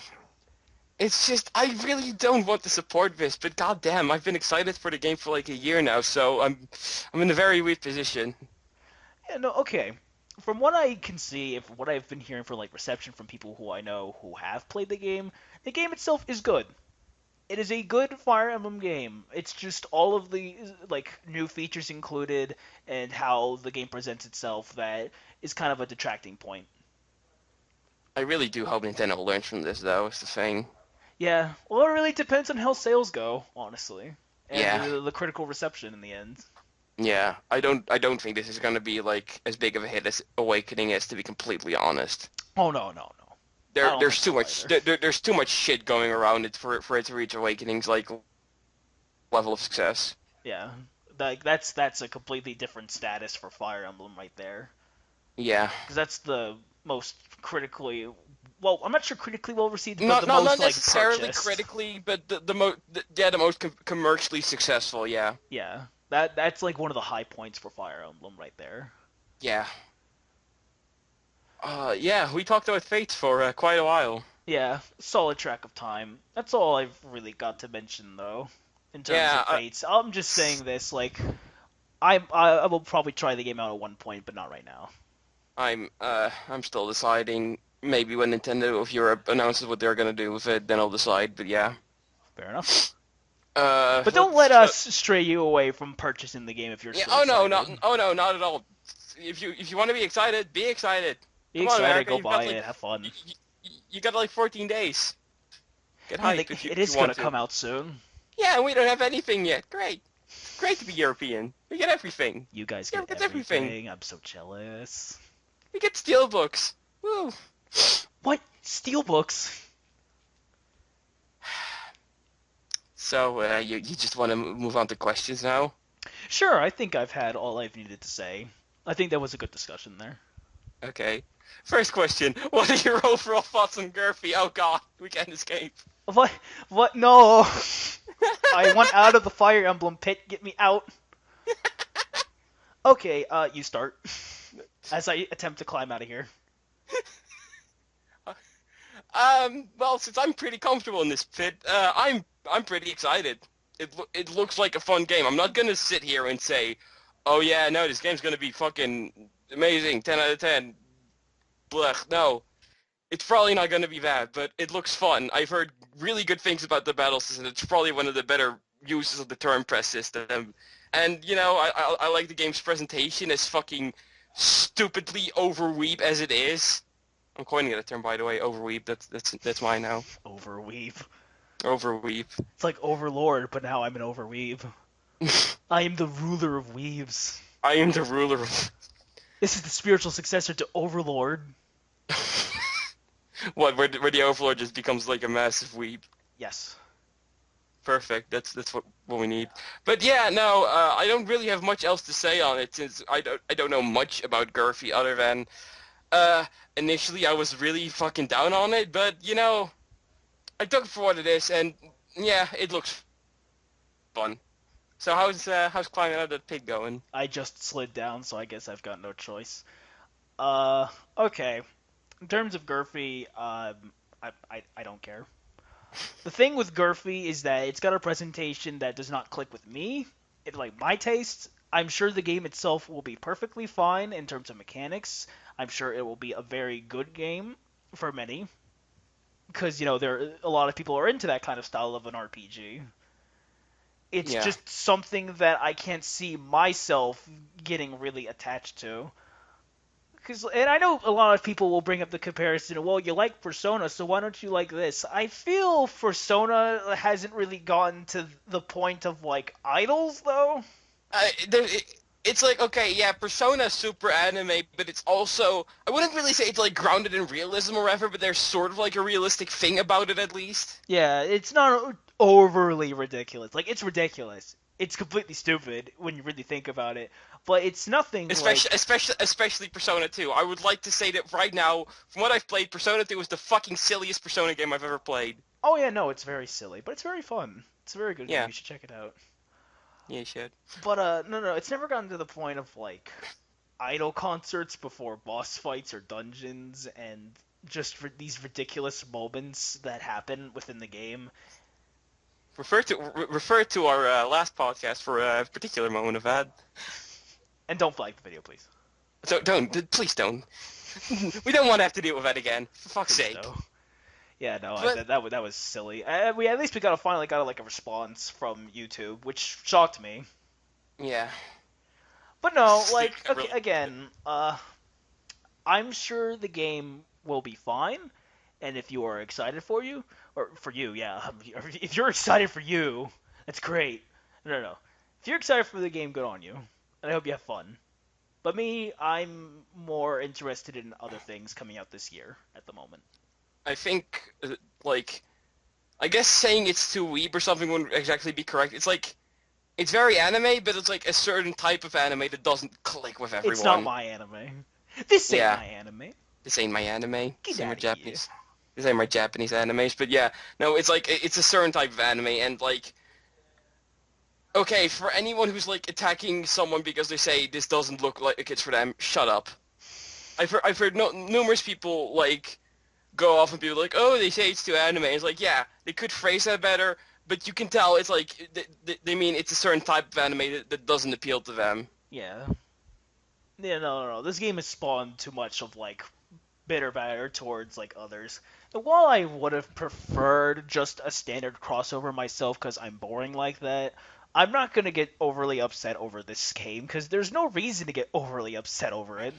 It's just, I really don't want to support this, but goddamn, I've been excited for the game for like a year now, so I'm in a very weird position. Yeah, no, okay. From what I can see, if what I've been hearing for like reception from people who I know who have played the game itself is good. It is a good Fire Emblem game. It's just all of the like new features included and how the game presents itself that is kind of a detracting point. I really do hope Nintendo learns from this, though, is the thing. Yeah, well, it really depends on how sales go, honestly, and Yeah, the critical reception in the end. yeah. I don't think this is gonna be like as big of a hit as Awakening is, to be completely honest. Oh no, no, no. I There, don't there's think too so much, either. there's too much shit going around it for it to reach Awakening's like level of success. Yeah, like that's a completely different status for Fire Emblem right there. Yeah, Because that's the most critically well, I'm not sure critically well received, but not the not most not like necessarily purchased. critically, but the most commercially successful. Yeah, Yeah, that's like one of the high points for Fire Emblem right there. yeah. Yeah, we talked about Fates for quite a while. Yeah, solid track of time. That's all I've really got to mention though, in terms of Yeah, Fates. I'm just saying this like I will probably try the game out at one point, but not right now. I'm still deciding. Maybe when Nintendo of Europe announces what they're gonna do with it, then I'll decide. But yeah. Fair enough. But don't let Let's. us stray you away from purchasing the game if you're Yeah. still excited. Oh no, not at all. If you want to be excited, be excited. Be Come on, excited, America. go You've got buy like it, have fun. you got like 14 days. Get Yeah, hype if it if you is gonna want to. come out soon. Yeah, and we don't have anything yet. Great. Great to be European. We get everything. You guys Europe get gets everything. everything. I'm so jealous. We get steelbooks. Woo. What? Steelbooks? So you just want to move on to questions now? Sure, I think I've had all I've needed to say. I think that was a good discussion there. Okay. First question: what are your overall thoughts on Gurphy? Oh God, we can't escape. What? What? No! I want out of the Fire Emblem pit. Get me out. Okay, you start. As I attempt to climb out of here. Well, since I'm pretty comfortable in this pit, I'm pretty excited. It looks like a fun game. I'm not gonna sit here and say, oh yeah, no, this game's gonna be fucking amazing, 10 out of 10. Blech, no. It's probably not gonna be that, but it looks fun. I've heard really good things about the battle system. It's probably one of the better uses of the turn press system. And, you know, I like the game's presentation as fucking stupidly overweep as it is. I'm coining it a term, by the way. Overweeb. That's mine now. Overweave. Overweeb. It's like Overlord, but now I'm an Overweave. I am the ruler of weaves. I am the ruler of. This is the spiritual successor to Overlord. What? Where the Overlord just becomes like a massive weeb. Yes. Perfect. That's what we need. But yeah, no, I don't really have much else to say on it since I don't know much about Gurphy other than initially I was really fucking down on it, but you know, I took it for what it is, and yeah, it looks fun. So how's climbing out of the pit going? I just slid down, so I guess I've got no choice. Okay. In terms of Gurphy, I don't care. The thing with Gurphy is that it's got a presentation that does not click with me. It like my taste. I'm sure the game itself will be perfectly fine in terms of mechanics. I'm sure it will be a very good game for many, because there a lot of people are into that kind of style of an RPG. It's Yeah. just something that I can't see myself getting really attached to. And I know a lot of people will bring up the comparison. Well, you like Persona, so why don't you like this? I feel Persona hasn't really gotten to the point of like idols, though. It's like, okay, yeah, Persona's super anime, but it's also, I wouldn't really say it's like grounded in realism or whatever, but there's sort of like a realistic thing about it at least. Yeah, it's not overly ridiculous. Like, it's ridiculous. It's completely stupid when you really think about it, but it's nothing Especially, like. especially, especially Persona 2. I would like to say that right now, from what I've played, Persona 2 is the fucking silliest Persona game I've ever played. Oh yeah, no, it's very silly, but it's very fun. It's a very good game. Yeah, You should check it out. yeah, you should. But no, it's never gotten to the point of like idol concerts before boss fights or dungeons and just these ridiculous moments that happen within the game. Refer to our last podcast for a particular moment of that. And don't flag the video, please. So please don't. We don't want to have to deal with that again. For fuck's Please sake. no. Yeah, no, But that was silly. We at least we finally got like a response from YouTube, which shocked me. yeah, But no, like okay, really. again, I'm sure the game will be fine, and if you are excited for you, yeah, if you're excited for you, that's great. No. If you're excited for the game, good on you, and I hope you have fun. But me, I'm more interested in other things coming out this year at the moment. I think like I guess saying it's too weeb or something wouldn't exactly be correct. It's like it's very anime, but it's like a certain type of anime that doesn't click with It's not everyone. my anime. This ain't Yeah, my anime. this ain't my anime. Get This ain't my out of here. Japanese. This ain't my Japanese animes. But yeah, no, it's like it's a certain type of anime, and like okay, for anyone who's like attacking someone because they say this doesn't look like it's for them, shut up. I've heard numerous people like go off and be like, oh, they say it's too anime. It's like, yeah, they could phrase that better, but you can tell it's like they mean it's a certain type of anime that doesn't appeal to them. Yeah. Yeah, no. This game has spawned too much of like bitter batter towards like others. And while I would have preferred just a standard crossover myself because I'm boring like that, I'm not gonna get overly upset over this game because there's no reason to get overly upset over it.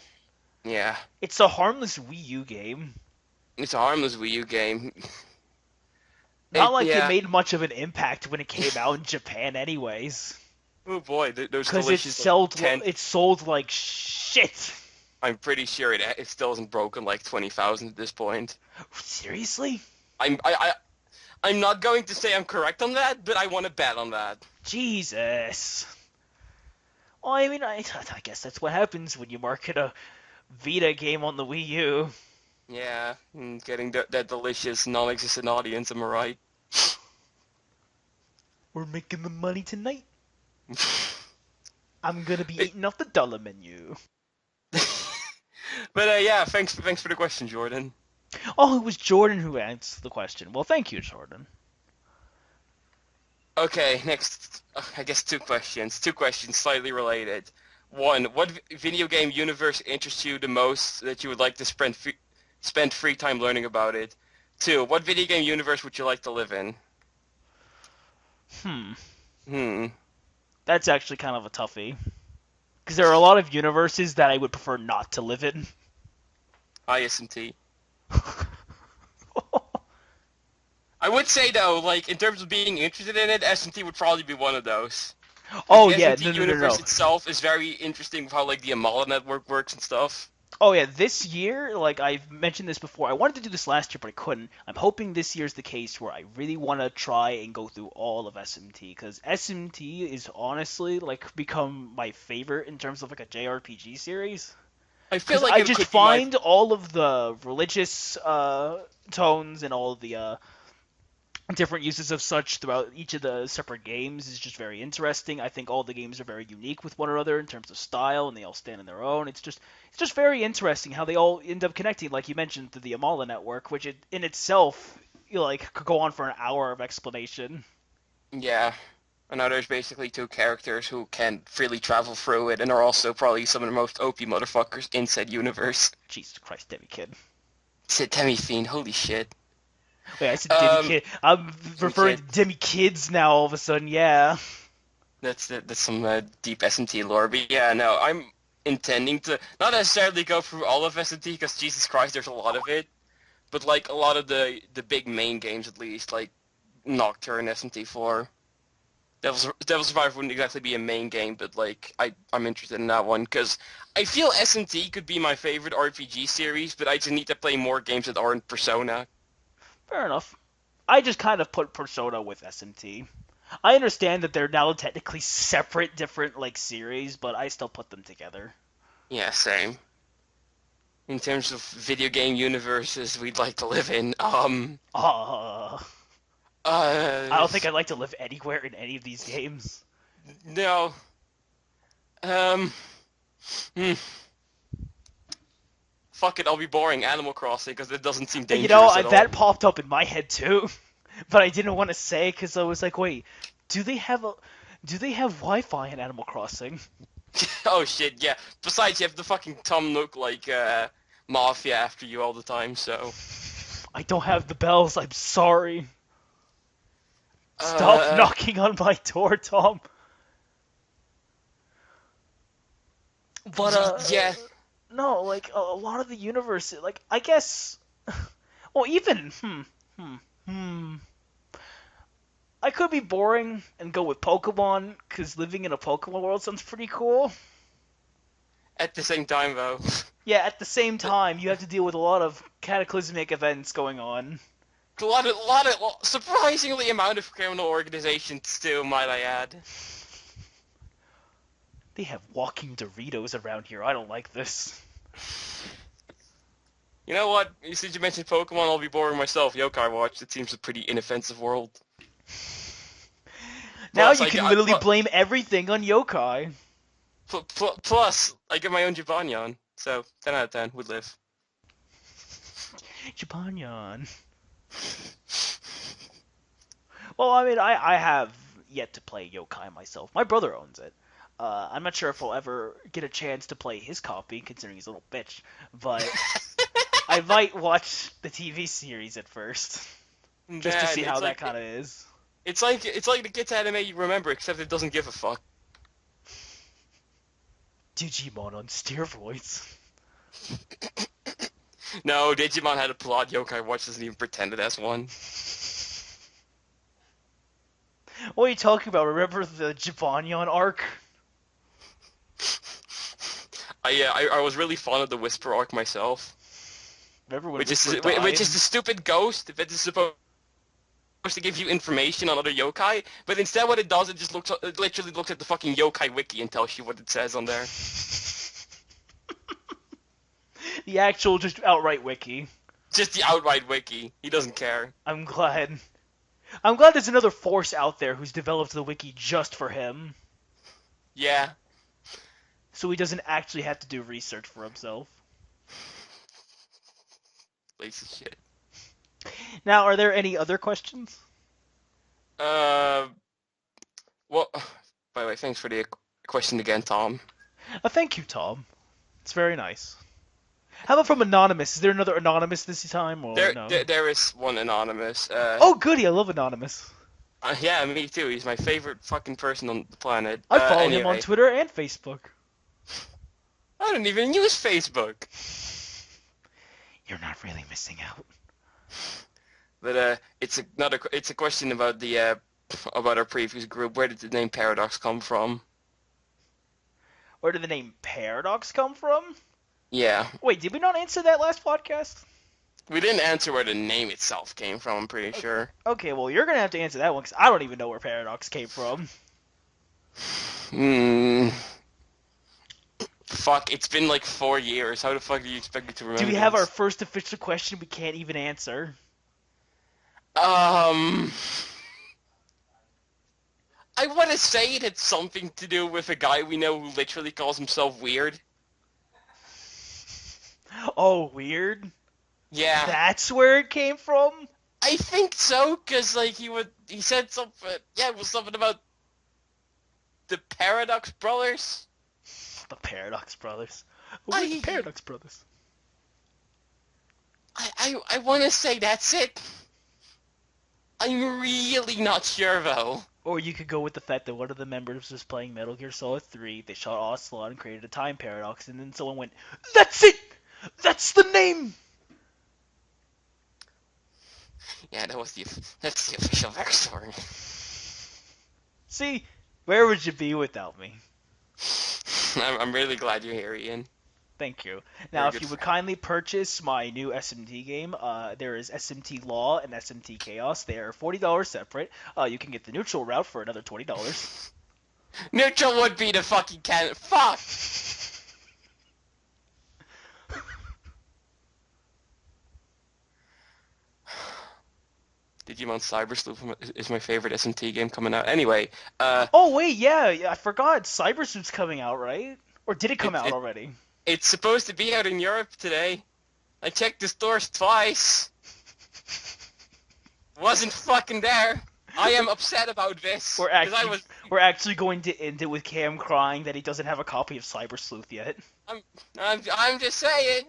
Yeah, It's a harmless Wii U game. it's a harmless Wii U game. Not like it Yeah. made much of an impact when it came out in Japan, anyways. Oh boy, those Because it delicious like, sold, 10. it sold like shit. I'm pretty sure it still hasn't broken like 20,000 at this point. Seriously? I'm I, I I'm not going to say I'm correct on that, but I want to bet on that. Jesus. Well, I mean, I guess that's what happens when you market a Vita game on the Wii U. Yeah, getting that delicious non-existent audience, am I right? We're making the money tonight. I'm gonna be eating off the dollar menu. But yeah, thanks for the question, Jordan. Oh, it was Jordan who answered the question. Well, thank you, Jordan. Okay, next, I guess two questions. Two questions slightly related. One, what video game universe interests you the most that you would like to spend free time learning about it? Two, what video game universe would you like to live in? Hmm. Hmm. That's actually kind of a toughie. Because there are a lot of universes that I would prefer not to live in. ISMT. I would say though, like in terms of being interested in it, SMT would probably be one of those. Because Oh the yeah, SMT no, no, no, universe no. itself is very interesting with how like the Amala network works and stuff. Oh yeah, this year, like I've mentioned this before, I wanted to do this last year, but I couldn't. I'm hoping this year's the case where I really want to try and go through all of SMT, because SMT is honestly like become my favorite in terms of like a JRPG series. I feel Because like I it just could be my find all of the religious tones and all of the different uses of such throughout each of the separate games is just very interesting. I think all the games are very unique with one another in terms of style, and they all stand on their own. It's just very interesting how they all end up connecting, like you mentioned, through the Amala network, which in itself like could go on for an hour of explanation. yeah. And now there's basically two characters who can freely travel through it and are also probably some of the most OP motherfuckers in said universe. Jesus Christ, Demi Kid. Said Demi Fiend, holy shit. Wait, I said Demi Um, Kid. I'm Demi referring Kid. to Demi Kids now. All of a sudden, yeah. That's some deep SMT lore, but yeah, no, I'm intending to not necessarily go through all of SMT because Jesus Christ, there's a lot of it, but like a lot of the big main games at least, like Nocturne, SMT4. Devil Survivor wouldn't exactly be a main game, but like I'm interested in that one because I feel SMT could be my favorite RPG series, but I just need to play more games that aren't Persona. Fair enough. I just kind of put Persona with SMT. I understand that they're now technically separate, different like series, but I still put them together. Yeah, same. In terms of video game universes we'd like to live in, Uh, I uh, don't think I'd like to live anywhere in any of these games. no, um, hmm, fuck it, I'll be boring Animal Crossing because it doesn't seem You know, dangerous at all. that popped up in my head too, but I didn't want to say because I was like, wait, do they have a, do they have Wi-Fi in Animal Crossing? Oh shit, yeah. Besides, you have the fucking Tom Nook like mafia after you all the time, so. I don't have the bells. I'm sorry. Stop Uh, knocking on my door, Tom. But yeah. no, like a lot of the universe, like I guess, well, even hmm, hmm. I could be boring and go with Pokemon because living in a Pokemon world sounds pretty cool. At the same time, though, Yeah, at the same time, you have to deal with a lot of cataclysmic events going on. surprisingly amount of criminal organizations too, might I add. They have walking Doritos around here. I don't like this. You know what? Since you mentioned Pokemon, I'll be boring myself. Yokai Watch. It seems a pretty inoffensive world. Now Plus, you I can got literally blame everything on Yokai. plus I get my own Jibanyan, so 10 out of 10 would live. Japanyan. Well, I mean, I have yet to play Yokai myself. My brother owns it. I'm not sure if I'll ever get a chance to play his copy, considering he's a little bitch. But I might watch the TV series at first, just to Man, see how that kind of is. it's like the kids anime you remember, except it doesn't give a fuck. Digimon on steroids. No, Digimon had a plot. Yokai Watch doesn't even pretend it has one. What are you talking about? Remember the Jibanyan arc? I was really fond of the Whisper arc myself, Remember when which is Whisper died? which is the stupid ghost that is supposed to give you information on other yokai, but instead what it does, it literally looks at the fucking yokai wiki and tells you what it says on there. The actual, just outright wiki. Just the outright wiki. He doesn't care. I'm glad. I'm glad there's another force out there who's developed the wiki just for him, Yeah. so he doesn't actually have to do research for himself. Piece of shit. Now, are there any other questions? Uh, well, by the way, thanks for the question again, Tom. Thank you, Tom. It's very nice. How about from Anonymous? Is there another Anonymous this time, or no? There is one anonymous. Oh, goody! I love Anonymous. Yeah, me too. He's my favorite fucking person on the planet. I follow him on Anyway, Twitter and Facebook. I don't even use Facebook. You're not really missing out. But it's a question about the about our previous group. Where did the name Paradox come from? Where did the name Paradox come from? Yeah, Wait, did we not answer that last podcast? we didn't answer where the name itself came from. I'm pretty sure. Okay, well, you're gonna have to answer that one because I don't even know where Paradox came from. Hmm. Fuck, it's been like 4 years. How the fuck do you expect me to Do we remember have our this? first official question we can't even answer? Um, I want to say it had something to do with a guy we know who literally calls himself Weird. Oh, weird. Yeah, That's where it came from? I think so, cause like he said something. Yeah, it was something about the Paradox Brothers. The Paradox Brothers. Who are the I Paradox Brothers? I want to say that's it. I'm really not sure though. Or you could go with the fact that one of the members was playing Metal Gear Solid 3, they shot Ocelot and created a time paradox, and then someone went, "That's it! That's the name!" Yeah, that's the official backstory. See? Where would you be without me? I'm really glad you're here, Ian. Thank you. You're Now, a if good you would friend. kindly purchase my new SMT game, there is SMT Law and SMT Chaos. They are $40 separate. You can get the neutral route for another $20. Neutral would be the fucking can. Fuck. Digimon Cyber Sleuth is my favorite SMT game coming out. Anyway, Oh wait, yeah, I forgot. Cybersuit's coming out, right? Or did it come it, out it already? it's supposed to be out in Europe today. I checked the stores twice. Wasn't fucking there. I am upset about this We're because actually we're actually going to end it with Cam crying that he doesn't have a copy of Cyber Sleuth yet. I'm I'm just saying.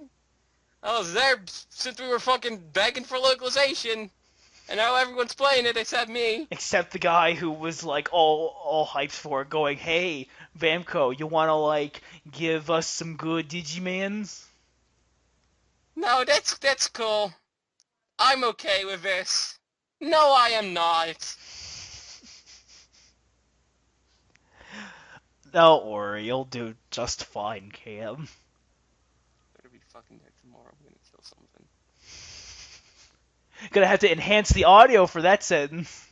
I was there since we were fucking begging for localization, and now everyone's playing it except me. Except the guy who was like all hyped for it, going, "Hey, Vamco, you wanna like give us some good Digimans?" No, that's cool. I'm okay with this. No, I am not. Don't worry, you'll do just fine, Cam. Better be fucking there tomorrow. I'm gonna kill something. Gonna have to enhance the audio for that sentence.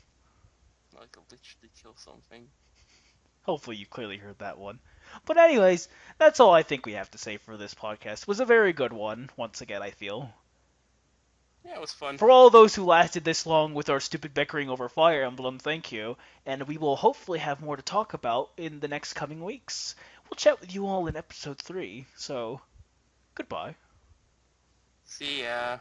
Like, I'll literally kill something. Hopefully you clearly heard that one. But anyways, that's all I think we have to say for this podcast. It was a very good one, once again, I feel. Yeah, it was fun. For all those who lasted this long with our stupid bickering over Fire Emblem, thank you. And we will hopefully have more to talk about in the next coming weeks. We'll chat with you all in episode 3, so goodbye. See ya.